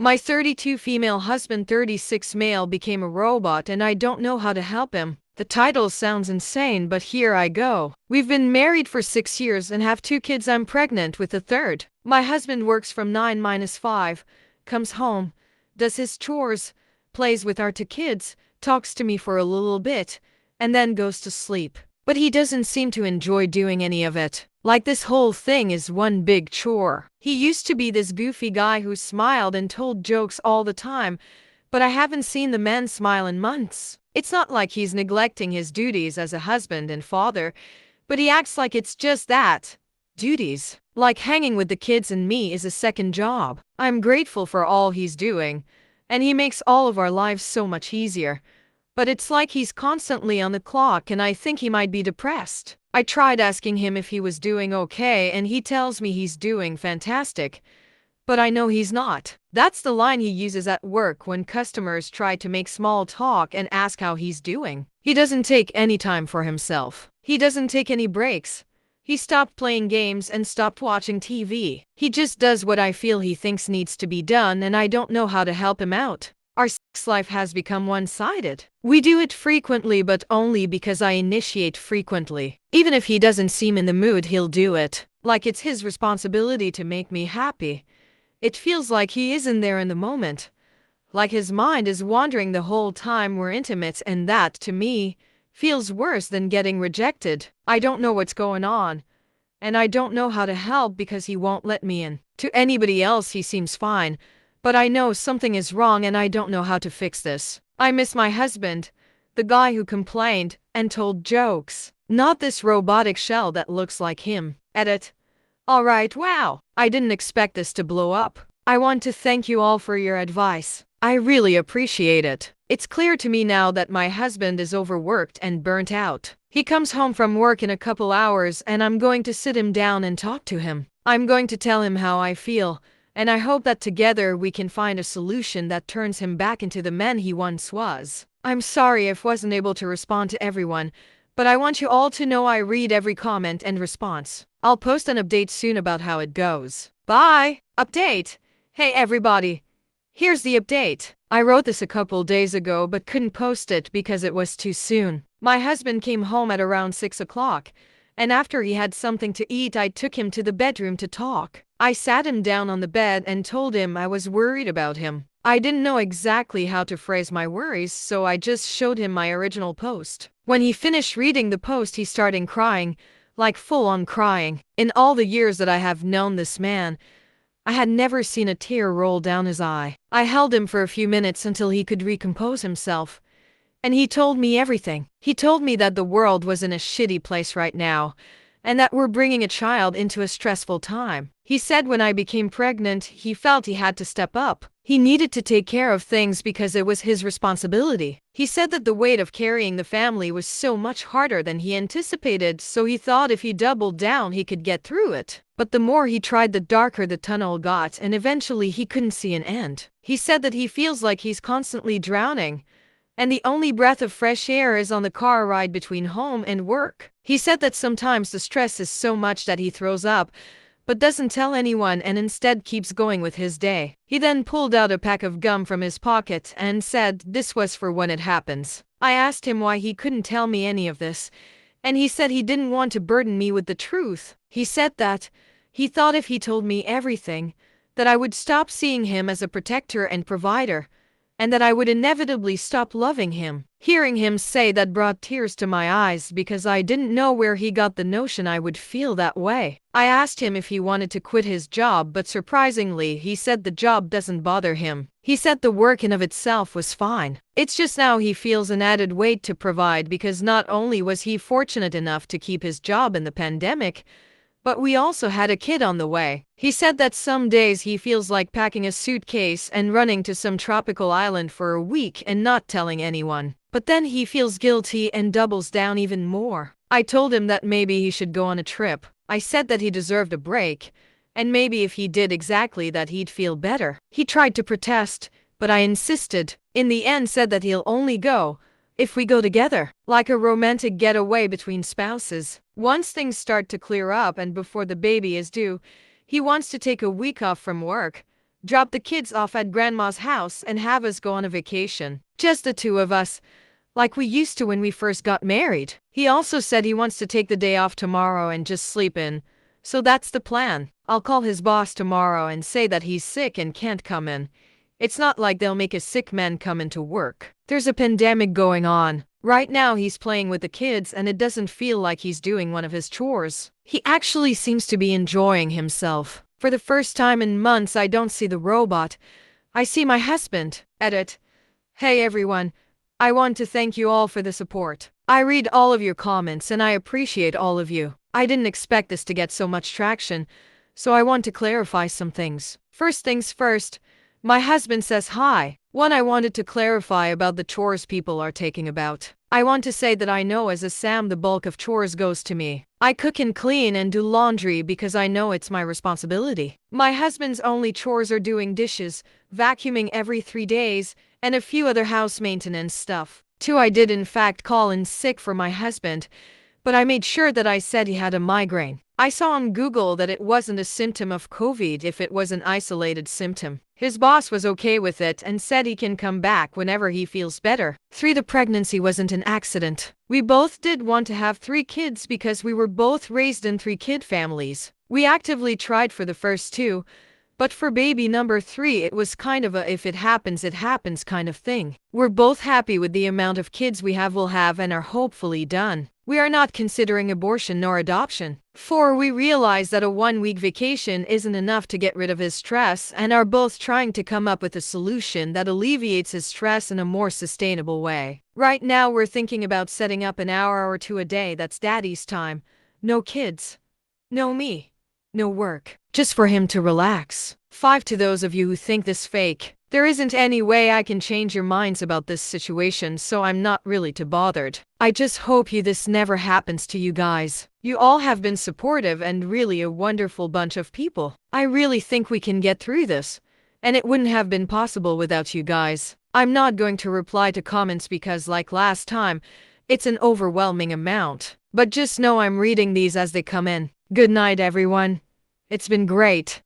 My 32 female husband 36 male became a robot and I don't know how to help him. The title sounds insane, but here I go. We've been married for 6 years and have 2 kids. I'm pregnant with a third. My husband works from 9 to 5, comes home, does his chores, plays with our 2 kids, talks to me for a little bit, and then goes to sleep. But he doesn't seem to enjoy doing any of it. Like this whole thing is one big chore. He used to be this goofy guy who smiled and told jokes all the time, but I haven't seen the man smile in months. It's not like he's neglecting his duties as a husband and father, but he acts like it's just that. Duties. Like hanging with the kids and me is a second job. I'm grateful for all he's doing, and he makes all of our lives so much easier. But it's like he's constantly on the clock and I think he might be depressed. I tried asking him if he was doing okay and he tells me he's doing fantastic. But I know he's not. That's the line he uses at work when customers try to make small talk and ask how he's doing. He doesn't take any time for himself. He doesn't take any breaks. He stopped playing games and stopped watching TV. He just does what I feel he thinks needs to be done and I don't know how to help him out. Our sex life has become one-sided. We do it frequently but only because I initiate frequently. Even if he doesn't seem in the mood, he'll do it. Like it's his responsibility to make me happy. It feels like he isn't there in the moment. Like his mind is wandering the whole time we're intimate, and that, to me, feels worse than getting rejected. I don't know what's going on, and I don't know how to help because he won't let me in. To anybody else he seems fine, but I know something is wrong and I don't know how to fix this. I miss my husband, the guy who complained and told jokes, not this robotic shell that looks like him. Edit. Alright, wow. I didn't expect this to blow up. I want to thank you all for your advice. I really appreciate it. It's clear to me now that my husband is overworked and burnt out. He comes home from work in a couple hours and I'm going to sit him down and talk to him. I'm going to tell him how I feel, and I hope that together we can find a solution that turns him back into the man he once was. I'm sorry if I wasn't able to respond to everyone, but I want you all to know I read every comment and response. I'll post an update soon about how it goes. Bye! Update! Hey everybody! Here's the update. I wrote this a couple days ago but couldn't post it because it was too soon. My husband came home at around 6 o'clock, and after he had something to eat I took him to the bedroom to talk. I sat him down on the bed and told him I was worried about him. I didn't know exactly how to phrase my worries, so I just showed him my original post. When he finished reading the post he started crying, like full-on crying. In all the years that I have known this man, I had never seen a tear roll down his eye. I held him for a few minutes until he could recompose himself, and he told me everything. He told me that the world was in a shitty place right now, and that we're bringing a child into a stressful time. He said when I became pregnant, he felt he had to step up. He needed to take care of things because it was his responsibility. He said that the weight of carrying the family was so much harder than he anticipated, so he thought if he doubled down he could get through it. But the more he tried, the darker the tunnel got, and eventually he couldn't see an end. He said that he feels like he's constantly drowning, and the only breath of fresh air is on the car ride between home and work. He said that sometimes the stress is so much that he throws up, but doesn't tell anyone and instead keeps going with his day. He then pulled out a pack of gum from his pocket and said this was for when it happens. I asked him why he couldn't tell me any of this, and he said he didn't want to burden me with the truth. He said that he thought if he told me everything, that I would stop seeing him as a protector and provider, and that I would inevitably stop loving him. Hearing him say that brought tears to my eyes because I didn't know where he got the notion I would feel that way. I asked him if he wanted to quit his job, but surprisingly he said the job doesn't bother him. He said the work in of itself was fine. It's just now he feels an added weight to provide because not only was he fortunate enough to keep his job in the pandemic, but we also had a kid on the way. He said that some days he feels like packing a suitcase and running to some tropical island for a week and not telling anyone. But then he feels guilty and doubles down even more. I told him that maybe he should go on a trip. I said that he deserved a break, and maybe if he did exactly that he'd feel better. He tried to protest, but I insisted. In the end said that he'll only go if we go together, like a romantic getaway between spouses. Once things start to clear up and before the baby is due, he wants to take a week off from work, drop the kids off at grandma's house and have us go on a vacation. Just the two of us, like we used to when we first got married. He also said he wants to take the day off tomorrow and just sleep in. So that's the plan. I'll call his boss tomorrow and say that he's sick and can't come in. It's not like they'll make a sick man come into work. There's a pandemic going on. Right now he's playing with the kids and it doesn't feel like he's doing one of his chores. He actually seems to be enjoying himself. For the first time in months I don't see the robot. I see my husband. Edit. Hey everyone. I want to thank you all for the support. I read all of your comments and I appreciate all of you. I didn't expect this to get so much traction, so I want to clarify some things. First things first, my husband says hi. One, I wanted to clarify about the chores people are taking about. I want to say that I know as a Sam the bulk of chores goes to me. I cook and clean and do laundry because I know it's my responsibility. My husband's only chores are doing dishes, vacuuming every 3 days, and a few other house maintenance stuff. 2, I did in fact call in sick for my husband, but I made sure that I said he had a migraine. I saw on Google that it wasn't a symptom of COVID if it was an isolated symptom. His boss was okay with it and said he can come back whenever he feels better. 3, the pregnancy wasn't an accident. We both did want to have 3 kids because we were both raised in 3-kid families. We actively tried for the first 2, but for baby number 3 it was kind of a if it happens kind of thing. We're both happy with the amount of kids we will have and are hopefully done. We are not considering abortion nor adoption. 4, we realize that a 1-week vacation isn't enough to get rid of his stress and are both trying to come up with a solution that alleviates his stress in a more sustainable way. Right now we're thinking about setting up an hour or 2 a day that's daddy's time. No kids. No me. No work. Just for him to relax. 5, to those of you who think this fake, there isn't any way I can change your minds about this situation, so I'm not really too bothered. I just hope this never happens to you guys. You all have been supportive and really a wonderful bunch of people. I really think we can get through this, and it wouldn't have been possible without you guys. I'm not going to reply to comments because, like last time, it's an overwhelming amount. But just know I'm reading these as they come in. Good night, everyone. It's been great.